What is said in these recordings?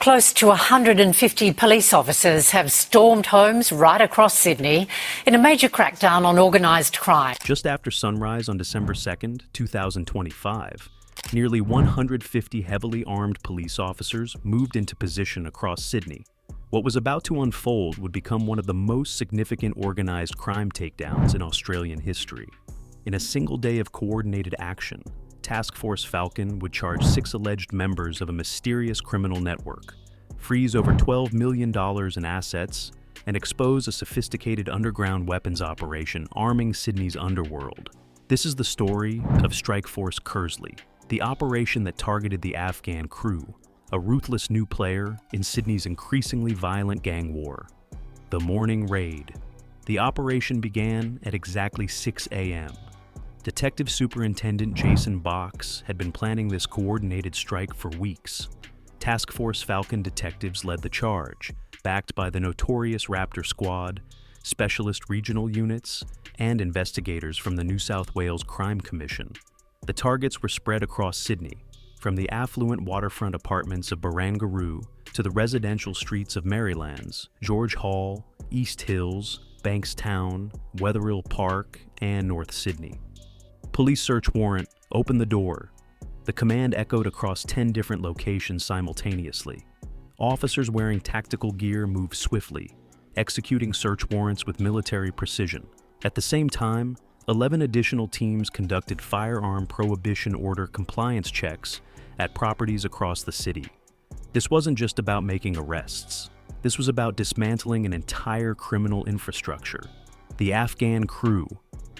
Close to 150 police officers have stormed homes right across Sydney in a major crackdown on organised crime. Just after sunrise on December 2nd, 2025, nearly 150 heavily armed police officers moved into position across Sydney. What was about to unfold would become one of the most significant organised crime takedowns in Australian history. In a single day of coordinated action, Taskforce Falcon would charge 6 alleged members of a mysterious criminal network, freeze over $12 million in assets, and expose a sophisticated underground weapons operation arming Sydney's underworld. This is the story of Strike Force Kersley, the operation that targeted the Afghan crew, a ruthless new player in Sydney's increasingly violent gang war. The morning raid. The operation began at exactly 6 a.m. Detective Superintendent Jason Box had been planning this coordinated strike for weeks. Taskforce Falcon detectives led the charge, backed by the notorious Raptor Squad, specialist regional units, and investigators from the New South Wales Crime Commission. The targets were spread across Sydney, from the affluent waterfront apartments of Barangaroo to the residential streets of Merrylands, George Hall, East Hills, Bankstown, Wetherill Park, and North Sydney. Police search warrant, open the door. The command echoed across 10 different locations simultaneously. Officers wearing tactical gear moved swiftly, executing search warrants with military precision. At the same time, 11 additional teams conducted Firearm Prohibition Order compliance checks at properties across the city. This wasn't just about making arrests. This was about dismantling an entire criminal infrastructure. The Afghan crew.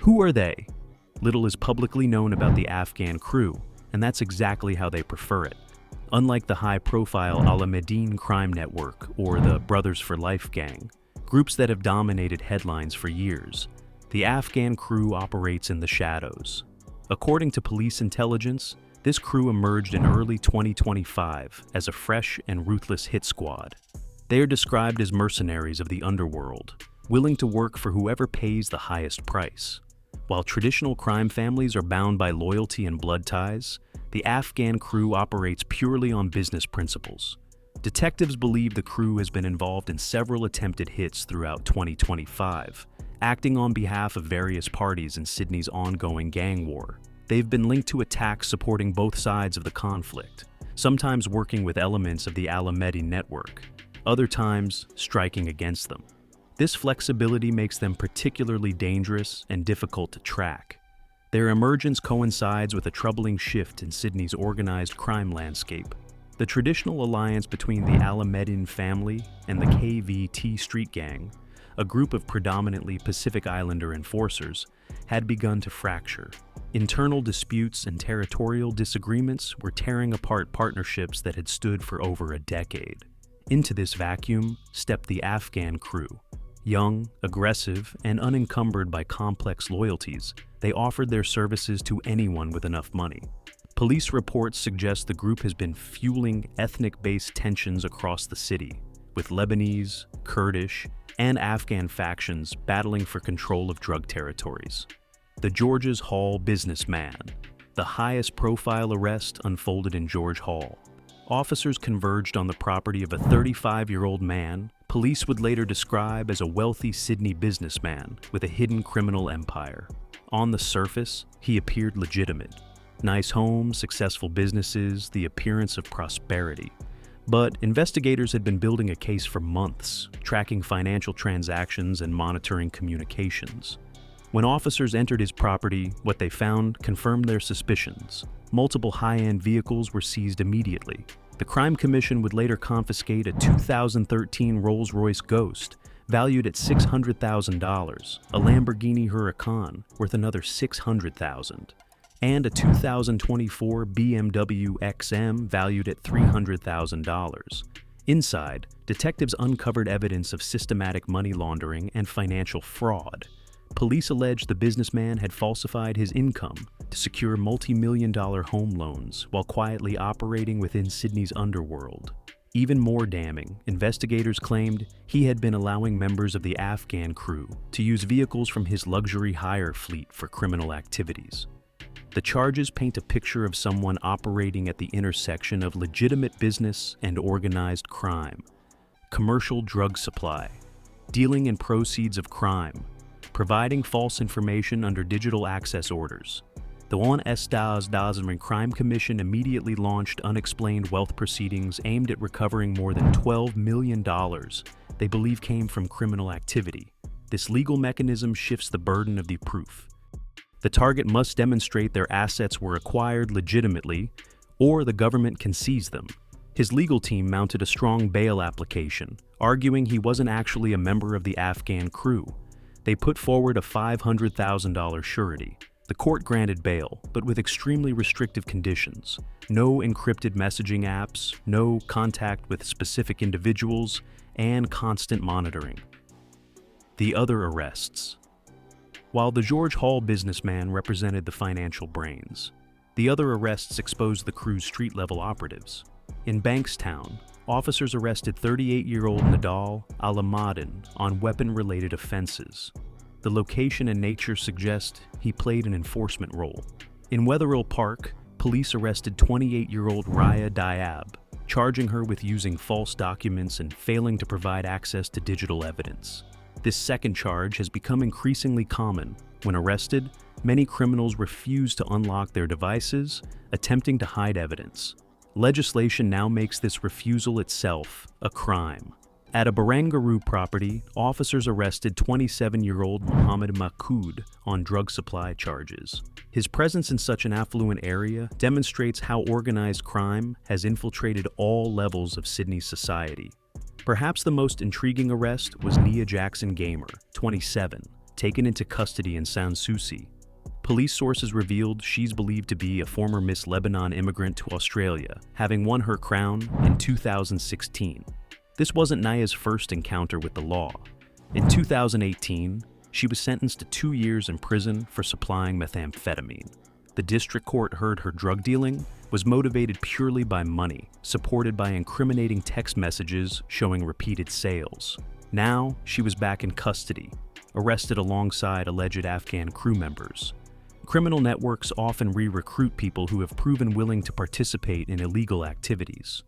Who are they? Little is publicly known about the Afghan crew, and that's exactly how they prefer it. Unlike the high-profile Al Medine crime network or the Brothers for Life gang, groups that have dominated headlines for years, the Afghan crew operates in the shadows. According to police intelligence, this crew emerged in early 2025 as a fresh and ruthless hit squad. They are described as mercenaries of the underworld, willing to work for whoever pays the highest price. While traditional crime families are bound by loyalty and blood ties, the Afghan crew operates purely on business principles. Detectives believe the crew has been involved in several attempted hits throughout 2025, acting on behalf of various parties in Sydney's ongoing gang war. They've been linked to attacks supporting both sides of the conflict, sometimes working with elements of the Al Medine network, other times striking against them. This flexibility makes them particularly dangerous and difficult to track. Their emergence coincides with a troubling shift in Sydney's organized crime landscape. The traditional alliance between the Al Medine family and the KVT Street Gang, a group of predominantly Pacific Islander enforcers, had begun to fracture. Internal disputes and territorial disagreements were tearing apart partnerships that had stood for over a decade. Into this vacuum stepped the Afghan crew. Young, aggressive, and unencumbered by complex loyalties, they offered their services to anyone with enough money. Police reports suggest the group has been fueling ethnic-based tensions across the city, with Lebanese, Kurdish, and Afghan factions battling for control of drug territories. The George's Hall businessman. The highest-profile arrest unfolded in George Hall. Officers converged on the property of a 35-year-old man police would later describe as a wealthy Sydney businessman with a hidden criminal empire. On the surface, he appeared legitimate. Nice home, successful businesses, the appearance of prosperity. But investigators had been building a case for months, tracking financial transactions and monitoring communications. When officers entered his property, what they found confirmed their suspicions. Multiple high-end vehicles were seized immediately. The Crime Commission would later confiscate a 2013 Rolls-Royce Ghost, valued at $600,000, a Lamborghini Huracan, worth another $600,000, and a 2024 BMW XM valued at $300,000. Inside, detectives uncovered evidence of systematic money laundering and financial fraud. Police alleged the businessman had falsified his income to secure multi-million-dollar home loans while quietly operating within Sydney's underworld. Even more damning, investigators claimed he had been allowing members of the Afghan crew to use vehicles from his luxury hire fleet for criminal activities. The charges paint a picture of someone operating at the intersection of legitimate business and organized crime, commercial drug supply, dealing in proceeds of crime, providing false information under digital access orders. The Bankstown Crime Commission immediately launched unexplained wealth proceedings aimed at recovering more than $12 million they believe came from criminal activity. This legal mechanism shifts the burden of the proof. The target must demonstrate their assets were acquired legitimately, or the government can seize them. His legal team mounted a strong bail application, arguing he wasn't actually a member of the Afghan crew. They put forward a $500,000 surety. The court granted bail, but with extremely restrictive conditions. No encrypted messaging apps, no contact with specific individuals, and constant monitoring. The other arrests. While the George Hall businessman represented the financial brains, the other arrests exposed the crew's street-level operatives. In Bankstown, officers arrested 38-year-old Nadal Alamadin on weapon-related offenses. The location and nature suggest he played an enforcement role. In Wetherill Park, police arrested 28-year-old Raya Diab, charging her with using false documents and failing to provide access to digital evidence. This second charge has become increasingly common. When arrested, many criminals refuse to unlock their devices, attempting to hide evidence. Legislation now makes this refusal itself a crime. At a Barangaroo property, officers arrested 27-year-old Mohammed Makoud on drug supply charges. His presence in such an affluent area demonstrates how organized crime has infiltrated all levels of Sydney's society. Perhaps the most intriguing arrest was Nia Jackson Gamer, 27, taken into custody in Sanssouci. Police sources revealed she's believed to be a former Miss Lebanon immigrant to Australia, having won her crown in 2016. This wasn't Nia's first encounter with the law. In 2018, she was sentenced to 2 years in prison for supplying methamphetamine. The district court heard her drug dealing was motivated purely by money, supported by incriminating text messages showing repeated sales. Now, she was back in custody, arrested alongside alleged Afghan crew members. Criminal networks often re-recruit people who have proven willing to participate in illegal activities.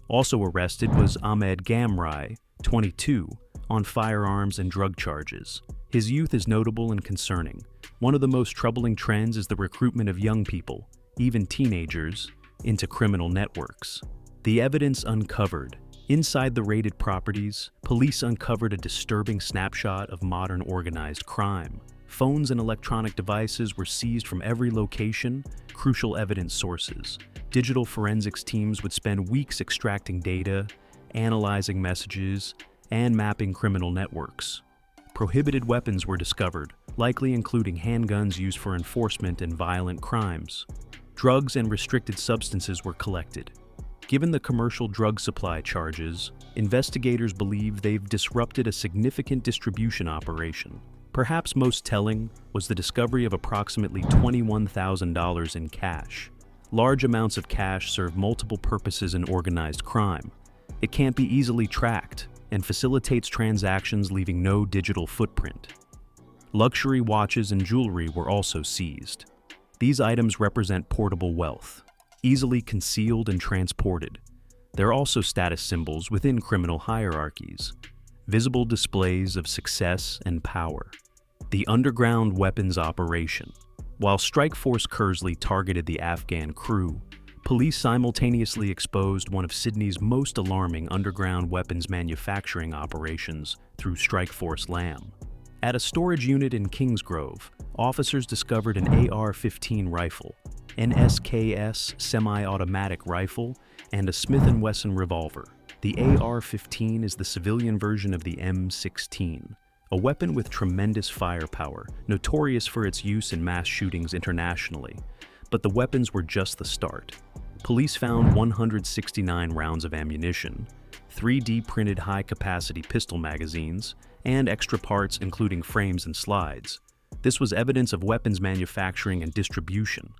Also arrested was Ahmed Gamrai, 22, on firearms and drug charges. His youth is notable and concerning. One of the most troubling trends is the recruitment of young people, even teenagers, into criminal networks. The evidence uncovered. Inside the raided properties, police uncovered a disturbing snapshot of modern organized crime. Phones and electronic devices were seized from every location, crucial evidence sources. Digital forensics teams would spend weeks extracting data, analyzing messages, and mapping criminal networks. Prohibited weapons were discovered, likely including handguns used for enforcement and violent crimes. Drugs and restricted substances were collected. Given the commercial drug supply charges, investigators believe they've disrupted a significant distribution operation. Perhaps most telling was the discovery of approximately $21,000 in cash. Large amounts of cash serve multiple purposes in organized crime. It can't be easily tracked and facilitates transactions leaving no digital footprint. Luxury watches and jewelry were also seized. These items represent portable wealth, easily concealed and transported. They're also status symbols within criminal hierarchies, visible displays of success and power. The underground weapons operation. While Strike Force Kersley targeted the Afghan crew, police simultaneously exposed one of Sydney's most alarming underground weapons manufacturing operations through Strike Force Lamb. At a storage unit in Kingsgrove, officers discovered an AR-15 rifle, an SKS semi-automatic rifle, and a Smith & Wesson revolver. The AR-15 is the civilian version of the M16, a weapon with tremendous firepower, notorious for its use in mass shootings internationally. But the weapons were just the start. Police found 169 rounds of ammunition, 3D printed high-capacity pistol magazines, and extra parts including frames and slides. This was evidence of weapons manufacturing and distribution.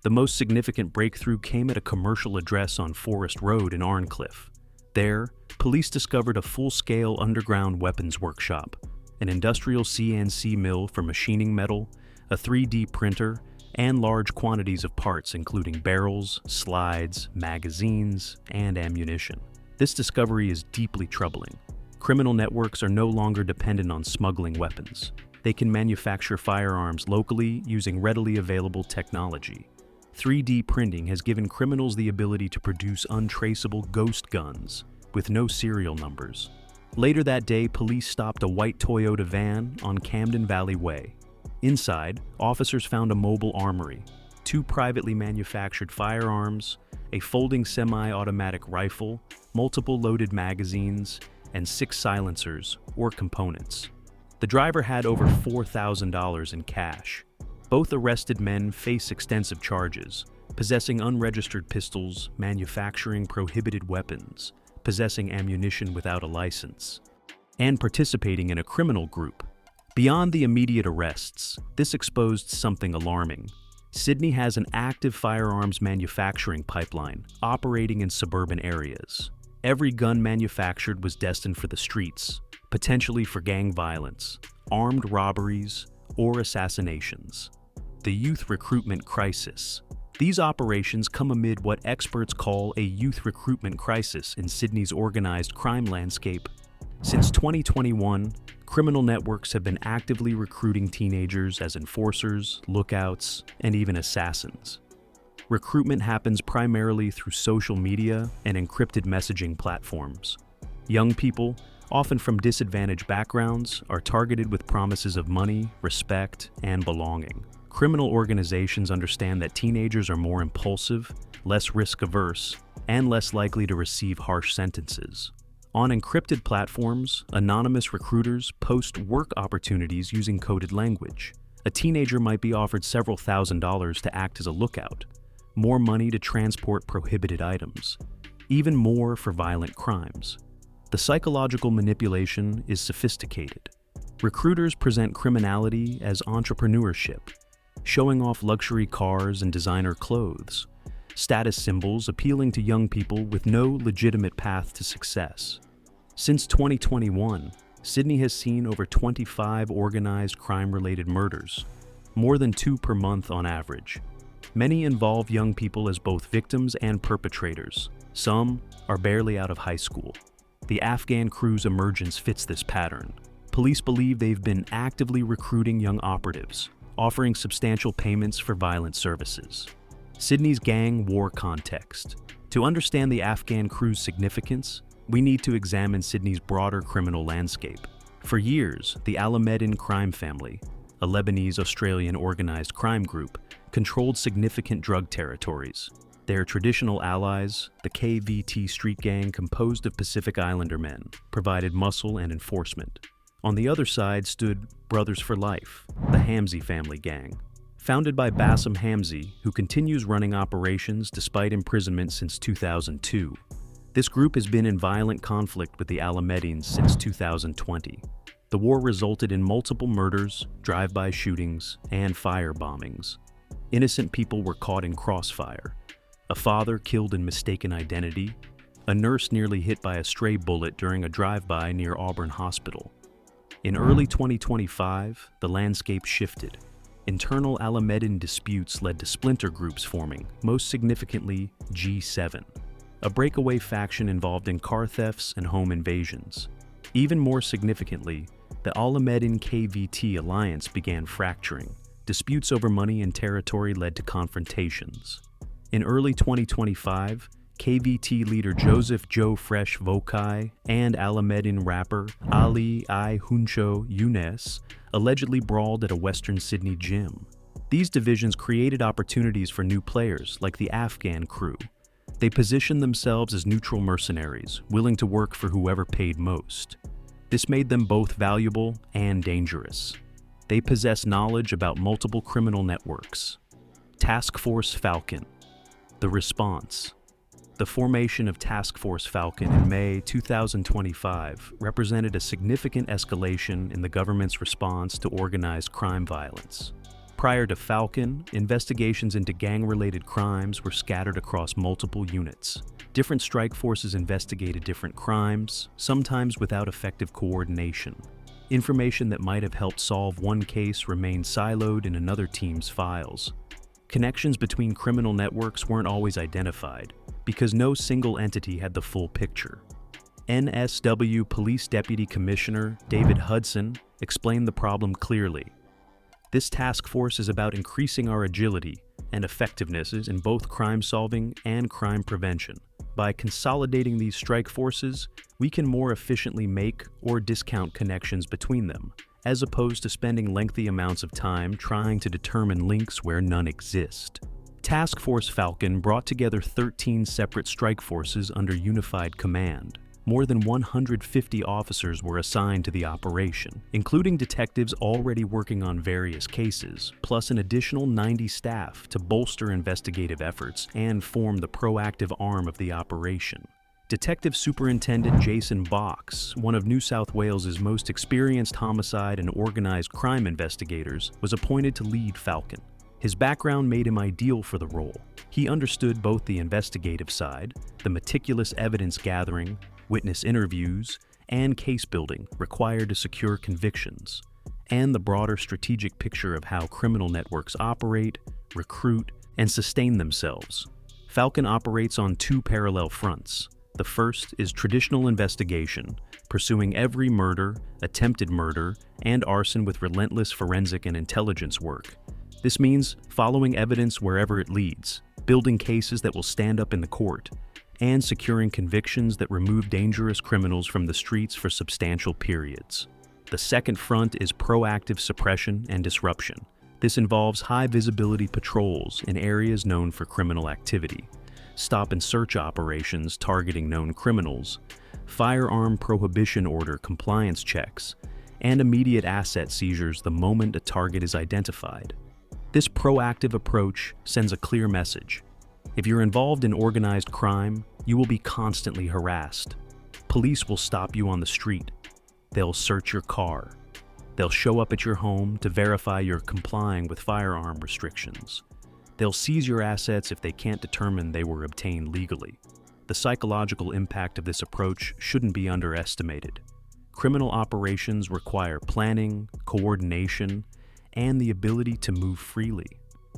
The most significant breakthrough came at a commercial address on Forest Road in Arncliffe. There, police discovered a full-scale underground weapons workshop, an industrial CNC mill for machining metal, a 3D printer, and large quantities of parts including barrels, slides, magazines, and ammunition. This discovery is deeply troubling. Criminal networks are no longer dependent on smuggling weapons. They can manufacture firearms locally using readily available technology. 3D printing has given criminals the ability to produce untraceable ghost guns with no serial numbers. Later that day, police stopped a white Toyota van on Camden Valley Way. Inside, officers found a mobile armory, 2 privately manufactured firearms, a folding semi-automatic rifle, multiple loaded magazines, and 6 silencers or components. The driver had over $4,000 in cash. Both arrested men face extensive charges: possessing unregistered pistols, manufacturing prohibited weapons, possessing ammunition without a license, and participating in a criminal group. Beyond the immediate arrests, this exposed something alarming. Sydney has an active firearms manufacturing pipeline operating in suburban areas. Every gun manufactured was destined for the streets, potentially for gang violence, armed robberies, or assassinations. The youth recruitment crisis. These operations come amid what experts call a youth recruitment crisis in Sydney's organized crime landscape. Since 2021, criminal networks have been actively recruiting teenagers as enforcers, lookouts, and even assassins. Recruitment happens primarily through social media and encrypted messaging platforms. Young people, often from disadvantaged backgrounds, are targeted with promises of money, respect, and belonging. Criminal organizations understand that teenagers are more impulsive, less risk-averse, and less likely to receive harsh sentences. On encrypted platforms, anonymous recruiters post work opportunities using coded language. A teenager might be offered several $1,000s to act as a lookout, more money to transport prohibited items, even more for violent crimes. The psychological manipulation is sophisticated. Recruiters present criminality as entrepreneurship, showing off luxury cars and designer clothes, status symbols appealing to young people with no legitimate path to success. Since 2021, Sydney has seen over 25 organized crime-related murders, more than 2 per month on average. Many involve young people as both victims and perpetrators. Some are barely out of high school. The Afghan crew's emergence fits this pattern. Police believe they've been actively recruiting young operatives, offering substantial payments for violent services. Sydney's gang war context. To understand the Afghan crew's significance, we need to examine Sydney's broader criminal landscape. For years, the Alameddin crime family, a Lebanese-Australian organized crime group, controlled significant drug territories. Their traditional allies, the KVT street gang composed of Pacific Islander men, provided muscle and enforcement. On the other side stood Brothers for Life, the Hamzy family gang. Founded by Bassem Hamzy, who continues running operations despite imprisonment since 2002. This group has been in violent conflict with the Alameddins since 2020. The war resulted in multiple murders, drive-by shootings, and fire bombings. Innocent people were caught in crossfire. A father killed in mistaken identity. A nurse nearly hit by a stray bullet during a drive-by near Auburn Hospital. In early 2025, the landscape shifted. Internal Alameddin disputes led to splinter groups forming, most significantly G7, a breakaway faction involved in car thefts and home invasions. Even more significantly, the Alameddin KVT alliance began fracturing. Disputes over money and territory led to confrontations. In early 2025, KVT leader Joseph Joe Fresh Vokai and Alameddin rapper Ali I Huncho Younes allegedly brawled at a Western Sydney gym. These divisions created opportunities for new players like the Afghan crew. They positioned themselves as neutral mercenaries, willing to work for whoever paid most. This made them both valuable and dangerous. They possess knowledge about multiple criminal networks. Taskforce Falcon. The response. The formation of Taskforce Falcon in May 2025 represented a significant escalation in the government's response to organized crime violence. Prior to Falcon, investigations into gang-related crimes were scattered across multiple units. Different strike forces investigated different crimes, sometimes without effective coordination. Information that might have helped solve one case remained siloed in another team's files. Connections between criminal networks weren't always identified because no single entity had the full picture. NSW Police Deputy Commissioner David Hudson explained the problem clearly. This task force is about increasing our agility and effectiveness in both crime solving and crime prevention. By consolidating these strike forces, we can more efficiently make or discount connections between them, as opposed to spending lengthy amounts of time trying to determine links where none exist. Taskforce Falcon brought together 13 separate strike forces under unified command. More than 150 officers were assigned to the operation, including detectives already working on various cases, plus an additional 90 staff to bolster investigative efforts and form the proactive arm of the operation. Detective Superintendent Jason Box, one of New South Wales's most experienced homicide and organized crime investigators, was appointed to lead Falcon. His background made him ideal for the role. He understood both the investigative side, the meticulous evidence gathering, witness interviews, and case building required to secure convictions, and the broader strategic picture of how criminal networks operate, recruit, and sustain themselves. Falcon operates on two parallel fronts. The first is traditional investigation, pursuing every murder, attempted murder, and arson with relentless forensic and intelligence work. This means following evidence wherever it leads, building cases that will stand up in the court, and securing convictions that remove dangerous criminals from the streets for substantial periods. The second front is proactive suppression and disruption. This involves high-visibility patrols in areas known for criminal activity, stop and search operations targeting known criminals, Firearm Prohibition Order compliance checks, and immediate asset seizures the moment a target is identified. This proactive approach sends a clear message. If you're involved in organized crime, you will be constantly harassed. Police will stop you on the street. They'll search your car. They'll show up at your home to verify you're complying with firearm restrictions. They'll seize your assets if they can't determine they were obtained legally. The psychological impact of this approach shouldn't be underestimated. Criminal operations require planning, coordination, and the ability to move freely.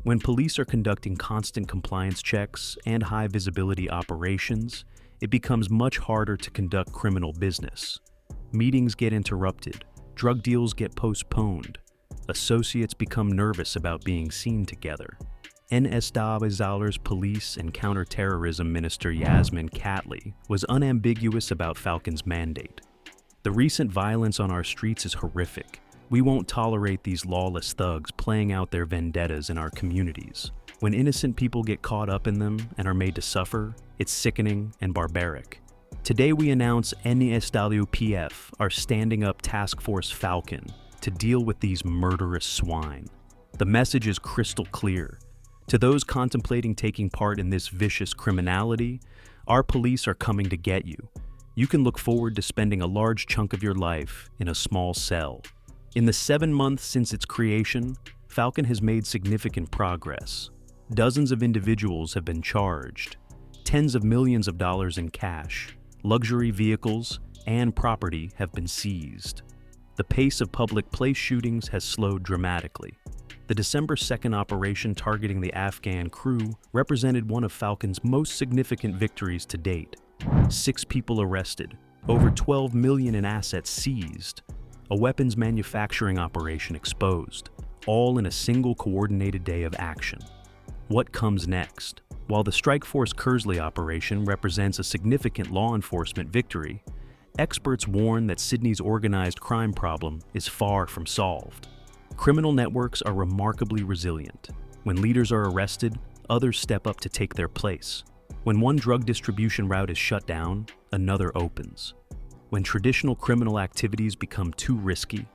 When police are conducting constant compliance checks and high-visibility operations, it becomes much harder to conduct criminal business. Meetings get interrupted, drug deals get postponed, associates become nervous about being seen together. NSW's Police and Counterterrorism Minister Yasmin Catley was unambiguous about Falcon's mandate. The recent violence on our streets is horrific. We won't tolerate these lawless thugs playing out their vendettas in our communities. When innocent people get caught up in them and are made to suffer, it's sickening and barbaric. Today we announce NSWPF are standing up Taskforce Falcon to deal with these murderous swine. The message is crystal clear. To those contemplating taking part in this vicious criminality, our police are coming to get you. You can look forward to spending a large chunk of your life in a small cell. In the 7 months since its creation, Falcon has made significant progress. Dozens of individuals have been charged. Tens of millions of dollars in cash, luxury vehicles, and property have been seized. The pace of public place shootings has slowed dramatically. The December 2nd operation targeting the Afghan crew represented one of Falcon's most significant victories to date. 6 people arrested, over $12 million in assets seized, a weapons manufacturing operation exposed, all in a single coordinated day of action. What comes next? While the Strikeforce Kersley operation represents a significant law enforcement victory, experts warn that Sydney's organized crime problem is far from solved. Criminal networks are remarkably resilient. When leaders are arrested, others step up to take their place. When one drug distribution route is shut down, another opens. When traditional criminal activities become too risky,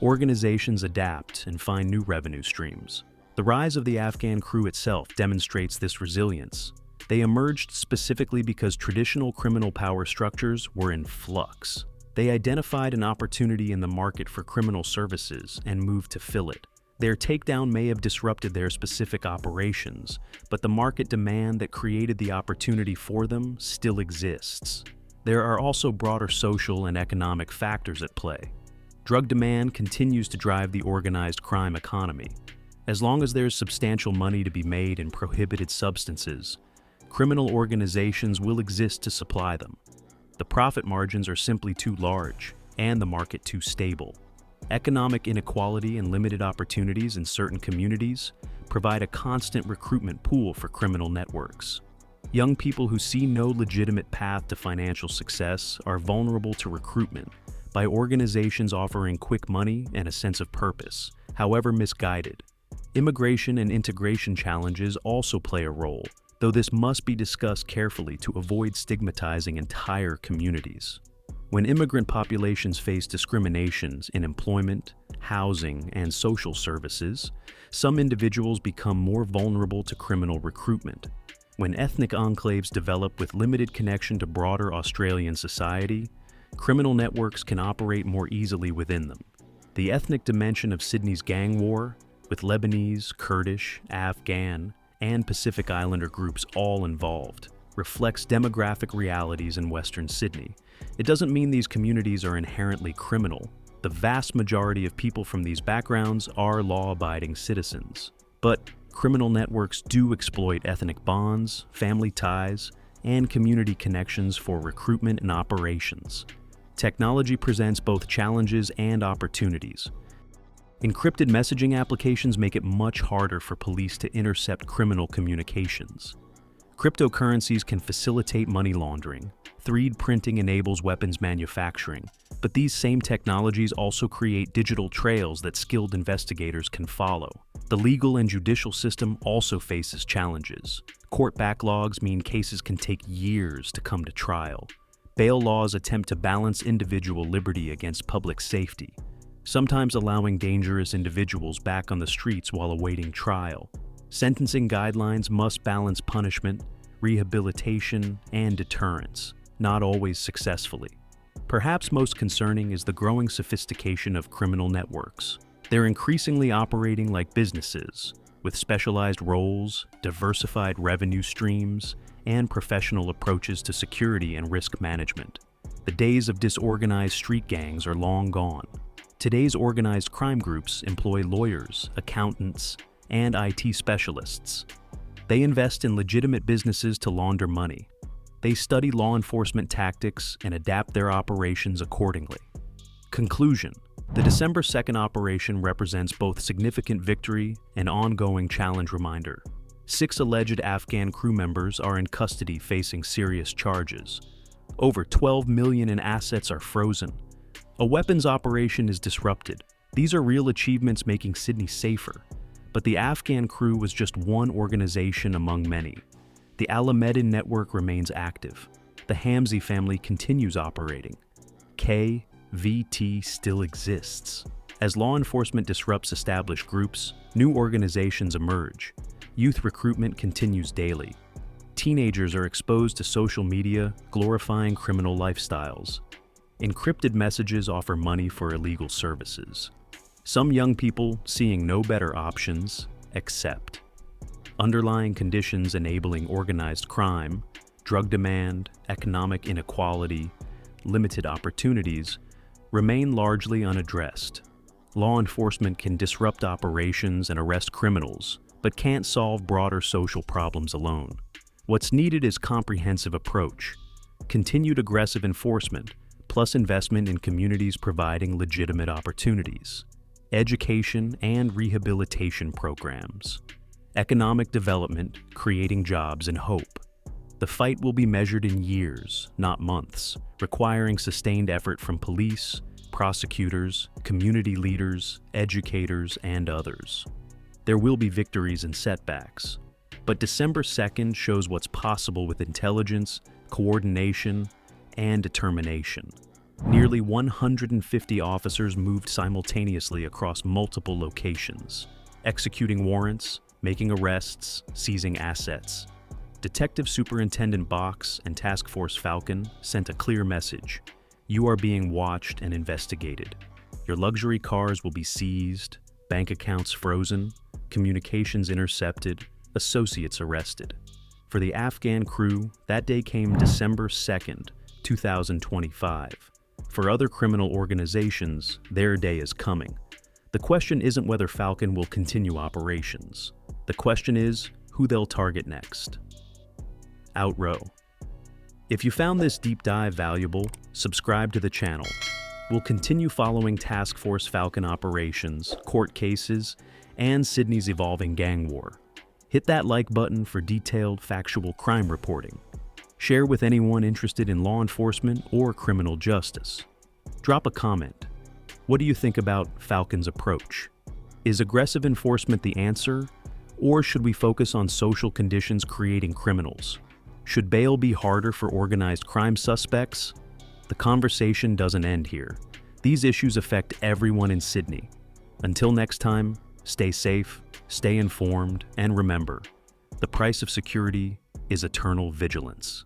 organizations adapt and find new revenue streams. The rise of the Afghan crew itself demonstrates this resilience. They emerged specifically because traditional criminal power structures were in flux. They identified an opportunity in the market for criminal services and moved to fill it. Their takedown may have disrupted their specific operations, but the market demand that created the opportunity for them still exists. There are also broader social and economic factors at play. Drug demand continues to drive the organized crime economy. As long as there's substantial money to be made in prohibited substances, criminal organizations will exist to supply them. The profit margins are simply too large, and the market too stable. Economic inequality and limited opportunities in certain communities provide a constant recruitment pool for criminal networks. Young people who see no legitimate path to financial success are vulnerable to recruitment by organizations offering quick money and a sense of purpose, however misguided. Immigration and integration challenges also play a role, though this must be discussed carefully to avoid stigmatizing entire communities. When immigrant populations face discriminations in employment, housing, and social services, some individuals become more vulnerable to criminal recruitment. When ethnic enclaves develop with limited connection to broader Australian society, criminal networks can operate more easily within them. The ethnic dimension of Sydney's gang war, with Lebanese, Kurdish, Afghan, and Pacific Islander groups all involved, reflects demographic realities in Western Sydney. It doesn't mean these communities are inherently criminal. The vast majority of people from these backgrounds are law-abiding citizens. But criminal networks do exploit ethnic bonds, family ties, and community connections for recruitment and operations. Technology presents both challenges and opportunities. Encrypted messaging applications make it much harder for police to intercept criminal communications. Cryptocurrencies can facilitate money laundering. 3D printing enables weapons manufacturing, but these same technologies also create digital trails that skilled investigators can follow. The legal and judicial system also faces challenges. Court backlogs mean cases can take years to come to trial. Bail laws attempt to balance individual liberty against public safety, sometimes allowing dangerous individuals back on the streets while awaiting trial. Sentencing guidelines must balance punishment, rehabilitation, and deterrence, not always successfully. Perhaps most concerning is the growing sophistication of criminal networks. They're increasingly operating like businesses, with specialized roles, diversified revenue streams, and professional approaches to security and risk management. The days of disorganized street gangs are long gone. Today's organized crime groups employ lawyers, accountants, and IT specialists. They invest in legitimate businesses to launder money. They study law enforcement tactics and adapt their operations accordingly. Conclusion: the December 2nd operation represents both significant victory and ongoing challenge reminder. 6 alleged Afghan crew members are in custody facing serious charges. Over $12 million in assets are frozen. A weapons operation is disrupted. These are real achievements making Sydney safer. But the Afghan crew was just one organization among many. The Alameddin network remains active. The Hamzy family continues operating. KVT still exists. As law enforcement disrupts established groups, new organizations emerge. Youth recruitment continues daily. Teenagers are exposed to social media, glorifying criminal lifestyles. Encrypted messages offer money for illegal services. Some young people, seeing no better options, accept. Underlying conditions enabling organized crime, drug demand, economic inequality, limited opportunities, remain largely unaddressed. Law enforcement can disrupt operations and arrest criminals, but can't solve broader social problems alone. What's needed is comprehensive approach, continued aggressive enforcement, plus investment in communities providing legitimate opportunities, education and rehabilitation programs, economic development, creating jobs and hope. The fight will be measured in years, not months, requiring sustained effort from police, prosecutors, community leaders, educators, and others. There will be victories and setbacks, but December 2nd shows what's possible with intelligence, coordination, and determination. Nearly 150 officers moved simultaneously across multiple locations, executing warrants, making arrests, seizing assets. Detective Superintendent Box and Taskforce Falcon sent a clear message. You are being watched and investigated. Your luxury cars will be seized, bank accounts frozen, communications intercepted, associates arrested. For the Afghan crew, that day came December 2nd, 2025. For other criminal organizations, their day is coming. The question isn't whether Falcon will continue operations. The question is who they'll target next. Outrow. If you found this deep dive valuable, subscribe to the channel. We'll continue following Taskforce Falcon operations, court cases, and Sydney's evolving gang war. Hit that like button for detailed, factual crime reporting. Share with anyone interested in law enforcement or criminal justice. Drop a comment. What do you think about Falcon's approach? Is aggressive enforcement the answer, or should we focus on social conditions creating criminals? Should bail be harder for organized crime suspects? The conversation doesn't end here. These issues affect everyone in Sydney. Until next time, stay safe, stay informed, and remember, the price of security is eternal vigilance.